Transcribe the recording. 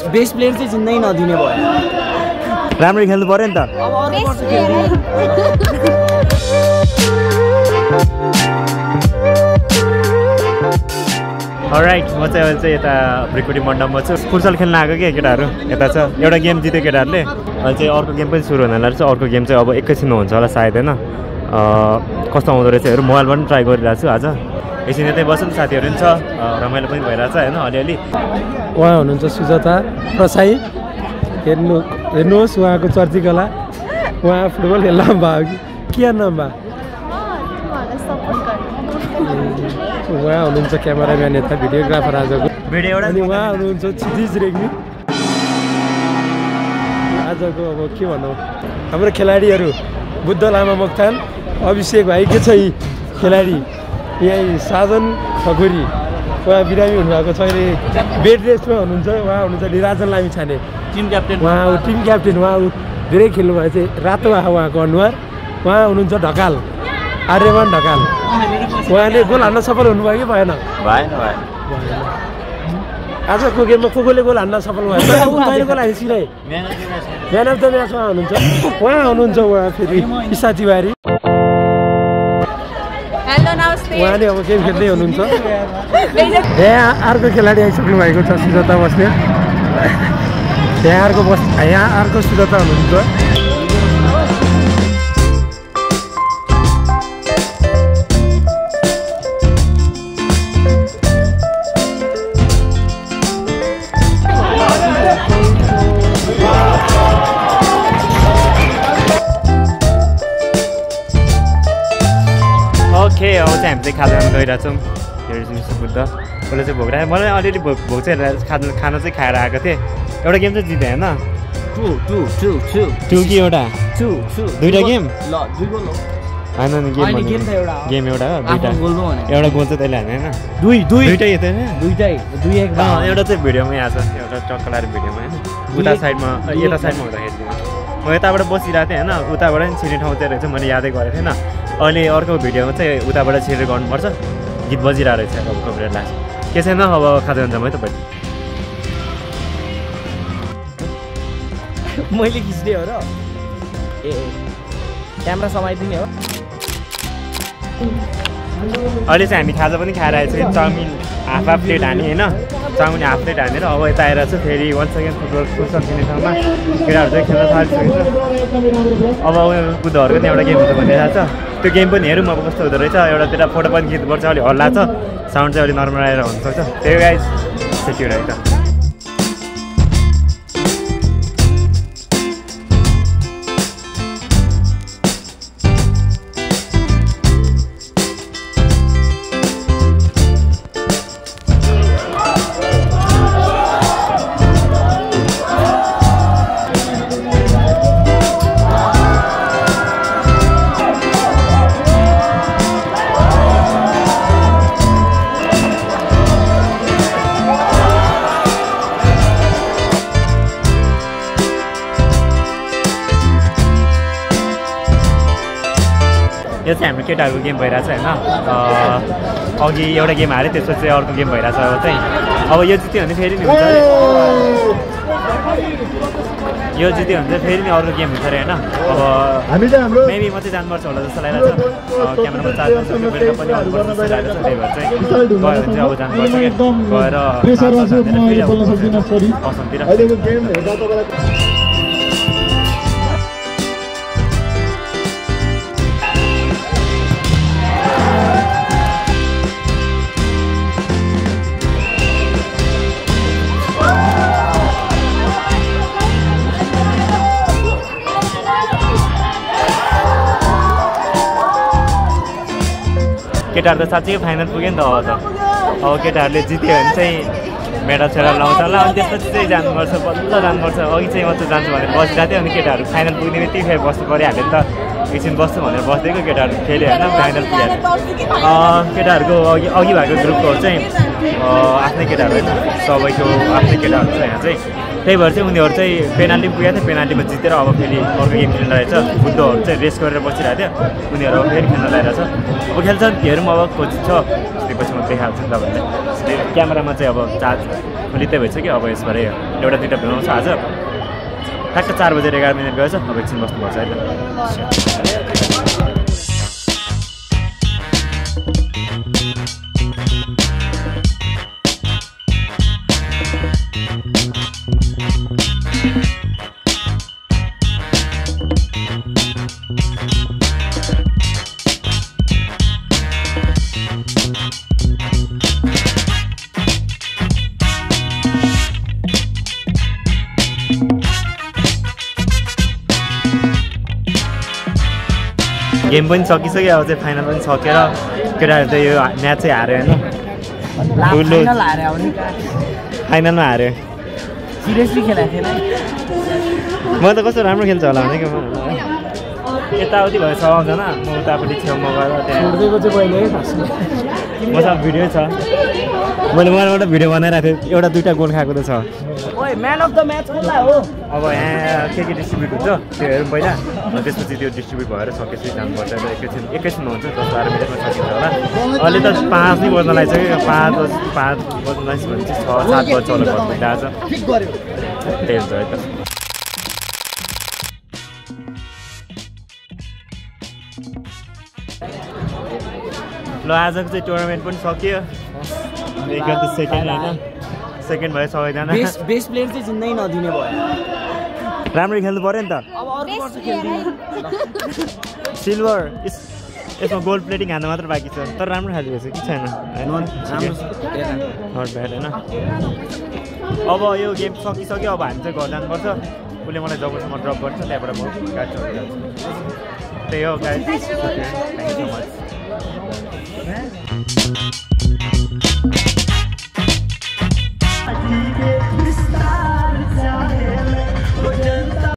best player चाहिँ जिन्दै नदिने भयो राम्ररी खेल्नु पर्यो नि त अलराइट म चाहिँ यता भ्रिकुटी मण्डपमा छु फुटबल खेल्न आएको के केटाहरू यता छ एउटा गेम जित्यो केटाहरूले अहिले चाहिँ अर्को गेम पनि सुरु हुन रहेछ अर्को गेम चाहिँ अब एकैछिनमा हुन्छ होला सायद होइन कस्तो आउँदो रहेछ हेरौँ मोबाइलबाट पनि ट्राई गरिरहेको छु आज एकछिन यतै बस्नु साथीहरू पनि छ रमाइलो पनि भइरहेछ होइन अलिअलि उहाँ हुनुहुन्छ सुजाता प्रसाई हेर्नुहोस् उहाँको चर्चिकला उहाँ फुटबल खेल्न भयो कि के नम्बा उहाँ हुनुहुन्छ क्यामेराम्यान यता भिडियोग्राफर आजको अनि उहाँ हुनुहुन्छ क्षितिज रेग्मी आजको अब के भनौँ हाम्रो खेलाडीहरू बुद्ध लामा मोक्तान अभिषेक भाइ के छ यी खेलाडी यहीँ साधन ठकुरी उहाँ बिरामी हुनुभएको छ अहिले बेड रेस्टमा हुनुहुन्छ उहाँ हुनुहुन्छ निराजन लामी छाने टिम क्याप्टेन उहाँ टिम क्याप्टेन उहाँ धेरै खेल्नुभएको चाहिँ रातो उहाँको अनुहार उहाँ हुनुहुन्छ ढकाल आर्यमान ढकाल उहाँले गोल हान्न सफल हुनुभयो कि भएन आजको गेममा को गोल हान्न सफल भयो गोल हाने सिधै म्यान अफ द म्याच उहाँ हुनुहुन्छ फेरि ईशा तिवारी उहाँले अब गेम खेल्दै हुनुहुन्छ यहाँ अर्को खेलाडी आइसक्नु भएको छ सुजाता बस्ने यहाँ अर्को सुजाता हुनुहुन्छ ओके अब चाहिँ हामी चाहिँ खाजा गइरहेछौँ हेर्छु बुद्ध उसले चाहिँ भोग राखेँ मलाई अलिअलि भोग चाहिँ खाना चाहिँ खाएर आएको थिएँ एउटा गेम चाहिँ जितेँ होइन टु कि एउटा दुईवटा गेम होइन नि गेम एउटा दुईवटा एउटा गोल चाहिँ तैँले हाने होइन दुईवटै एउटा चाहिँ भिडियोमै आएको छ एउटा टक्कलाएर भिडियोमा होइन उता साइडमा यता साइडमा हुँदाखेरि म यताबाट बसिरहेको थिएँ होइन उताबाट नि छिर्ने ठाउँ चाहिँ रहेछ मैले यादै गरेको थिएन अहिले अर्को भिडियोमा चाहिँ उताबाट छिरेर गर्नुपर्छ गीत बजिरहेको रहेछ अब कपिराइट लाग्छ के छैन अब खाजा हुन्छ है तपाईँ मैले खिच्ने हो र ए क्यामेरा समाइदिने हो अहिले चाहिँ हामी खाजा पनि खाएर आएछ चाउमिन हाफ प्लेट हाने होइन चाउमिन हाफ प्लेट हानेर अब यता आएर चाहिँ फेरि वान सेकेन्ड फुटबल खेल्ने ठाउँमा केटाहरू चाहिँ खेल्न थालिसकेको छ अब बुद्धहरूको पनि एउटा गेम हुन्छ भनिरहेको छ त्यो गेम पनि हेरौँ अब कस्तो हुँदो रहेछ एउटातिर फोटो पनि खिच्नुपर्छ अलिक हल्ला छ साउन्ड चाहिँ अलिक नर्मल आएर हुनसक्छ त्यही गाइज सेक्युर है त यो चाहिँ हाम्रो केटाहरूको गेम भइरहेछ होइन अघि एउटा गेम हाल्यो त्यसपछि चाहिँ अर्को गेम भइरहेछ अब चाहिँ अब यो जित्यो भने फेरि नि हुन्छ यो जित्यो भने चाहिँ फेरि नि अर्को गेम हुन्छ अरे होइन अब मेबी म चाहिँ जानुपर्छ होला जस्तो लागिरहेछ क्यामेरामा चार्ज बेलुका पनि आउनुपर्छ जस्तो लागिरहेछ त्यही भएर चाहिँ गयो भने चाहिँ अब जानुपर्छ कि गएर असमतिर केटाहरू त साँच्चै फाइनल पुग्यो नि त अब केटाहरूले जित्यो भने चाहिँ मेडल सेडल लाउँछ होला अनि त्यसपछि चाहिँ जानुपर्छ बल्ल जानुपर्छ अघि चाहिँ म चाहिँ जान्छु भनेर बसिरहेको थियो अनि केटाहरू फाइनल पुग्ने बित्तिकै फेरि बस्नु परिहाल्यो नि त एकछिन बस्छु भनेर बस्दिएको केटाहरू खेल्यो होइन फाइनल पुगिहाल्यो केटाहरूको अघि भएको ग्रुपकोहरू चाहिँ आफ्नै केटाहरू होइन सबैको आफ्नै केटाहरू छ यहाँ चाहिँ त्यही भएर चाहिँ उनीहरू चाहिँ पेनाल्टी पुगेको थियो पेनाल्टीमा जितेर अब फेरि अर्को गेम खेल्न रहेछ बुद्धहरू चाहिँ रेस्ट गरेर बसिरहेको थियो उनीहरू अब फेरि खेल्न लगाइरहेछ अब खेल्छन् हेरौँ अब कोच छ त्यसपछि म देखाल्छु नि तपाईँहरूले क्यामेरामा चाहिँ अब चार्ज खोलिँदै भइसक्यो अब यसबाट एउटा दुइटा बनाउँछ आज ठ्याक्क 4 बजेर 11 मिनट गएछ अब एकछिन बस्नुपर्छ है त गेम पनि सकिसक्यो अब चाहिँ फाइनल पनि सकेर केटाहरू त यो म्याच चाहिँ हार्यो होइन फाइनलमा हार्यो सिरियसली खेलेको थिएन म त कस्तो राम्रो खेल्छ होला भने यताउति भयो 6 जना म उतापट्टि छेउमा गएर मसँग भिडियो छ मैले उहाँबाट भिडियो बनाइरहेको थिएँ एउटा दुइटा गोल खाएको त छ ओए म्यान अफ द म्याच कसलाई हो अब यहाँ के डिस्ट्रिब्युट हुन्छ त्यो हेरौँ पहिला त्यसपछि त्यो डिस्ट्रिब्युट भएर सकेपछि जानुपर्छ एकैछिनमा हुन्छ 10-12 मिनटमा सकिन्छ होला अहिले त 5 नै बज्न लागिसक्यो 5 बज्न लागिसक्यो भने चाहिँ 6-7 बज्छ होला घरमा आज त्यही हुन्छ है त ल आजको चाहिँ टुर्नामेन्ट पनि सकियो सेकेन्ड होइन सेकेन्ड भयो सबैजना बेस्ट प्लेयर चाहिँ जिन्दै नदिने भयो राम्ररी खेल्नु पऱ्यो नि त अब अर्को वर्ष खेल्दिन सिल्भर यसमा गोल्ड प्लेटिङ हान्नु मात्र बाँकी छ तर राम्रो खालको रहेछ कि छैन नट ब्याड होइन अब यो गेम सकिसक्यो अब हामी चाहिँ घर जानुपर्छ उसले मलाई जबसम्म ड्रप गर्छ त्यहाँबाट म गाडी चढेर त्यही हो guys thank you so much